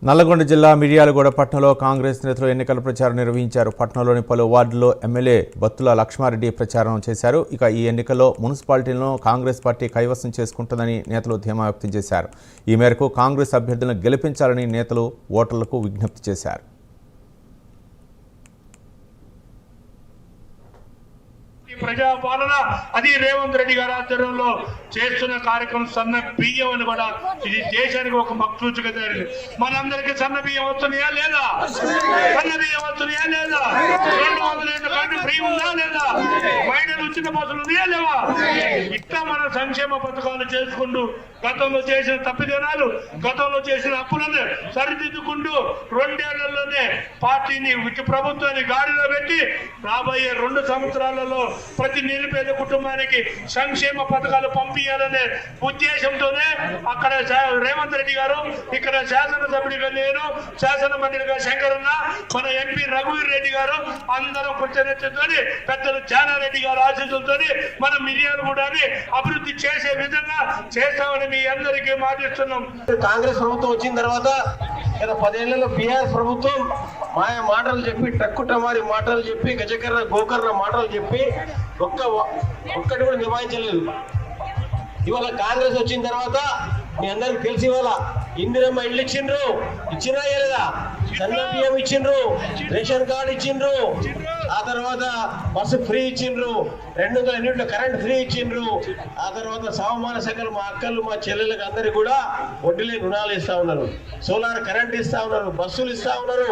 నల్లగొండ జిల్లా మిర్యాలగూడ పట్టణంలో కాంగ్రెస్ నేతలు ఎన్నికల ప్రచారం నిర్వహించారు. పట్టణంలోని పలు వార్డుల్లో ఎమ్మెల్యే బత్తుల లక్ష్మారెడ్డి ప్రచారం చేశారు. ఇక ఈ ఎన్నికల్లో మున్సిపాలిటీలను కాంగ్రెస్ పార్టీ కైవసం చేసుకుంటుందని నేతలు ధీమా వ్యక్తం చేశారు. ఈ మేరకు కాంగ్రెస్ అభ్యర్థులను గెలిపించాలని నేతలు ఓటర్లకు విజ్ఞప్తి చేశారు. ప్రజాపాలన అది రేవంత్ రెడ్డి గారి ఆధ్వర్యంలో చేస్తున్న కార్యక్రమం సన్న బియ్యం అని కూడా ఇది దేశానికి ఒక మక్కువగా జరిగింది. మనందరికీ సన్న బియ్యం వస్తున్నాయా లేదా? సన్న బియ్యం వస్తున్నాయా లేదా? 200 కరెంటు ఫ్రీ ఉందా లేదా? మహిళలు ఉచిత బస్సులు ఉన్నాయా లేవా? ఇట్లా మన సంక్షేమ పథకాలు చేసుకుంటూ గతంలో చేసిన తప్పిదనాలు, గతంలో చేసిన అప్పులను సరిదిద్దుకుంటూ 2 ఏళ్లలోనే పార్టీని ప్రభుత్వాన్ని గాడిలో పెట్టి రాబోయే 2 సంవత్సరాలలో ప్రతి నిరుపేద కుటుంబానికి సంక్షేమ పథకాలు పంపించాలనే ఉద్దేశంతోనే అక్కడ రేవంత్ రెడ్డి గారు, ఇక్కడ శాసనసభ్యుడిగా నేను, శాసన మండలిగా శంకరన్న, మన ఎంపీ రఘువీర్ రెడ్డి గారు అందరం కృతజ్ఞతతో పెద్దలు జానారెడ్డి గారు ఆశీస్సులతో మన మిర్యాలగూడని అభివృద్ధి చేసే విధంగా చేస్తామని మీ అందరికీ మాటిస్తున్నాం. కాంగ్రెస్ ప్రభుత్వం వచ్చిన తర్వాత గత 10 ఏళ్లలో బీఆర్ ప్రభుత్వం మాయ మాటలు చెప్పి, టక్కుటమారి మాటలు చెప్పి, గజకర్ర గోకర్ణ మాటలు చెప్పి ఒక్కటి కూడా నివారించలేదు. ఇవాళ కాంగ్రెస్ వచ్చిన తర్వాత మీ అందరికి తెలిసి ఇవాళ ఇందిరమ్మ ఇల్లు ఇచ్చినా లేదా? సన్న బియ్యం ఇచ్చిండ్రు, రేషన్ కార్డు ఇచ్చిండ్రు, ఆ తర్వాత బస్సు ఫ్రీ ఇచ్చిండ్రు, 200 యూనిట్ల కరెంట్ ఫ్రీ ఇచ్చిండ్రు, ఆ తర్వాత సామాన్య సంఖ్యలు మా అక్కలు మా చెల్లెళ్ళకి అందరికి కూడా వడ్డీ లేని రుణాలు ఇస్తా ఉన్నారు, సోలార్ కరెంట్ ఇస్తా ఉన్నారు, బస్సులు ఇస్తా ఉన్నారు.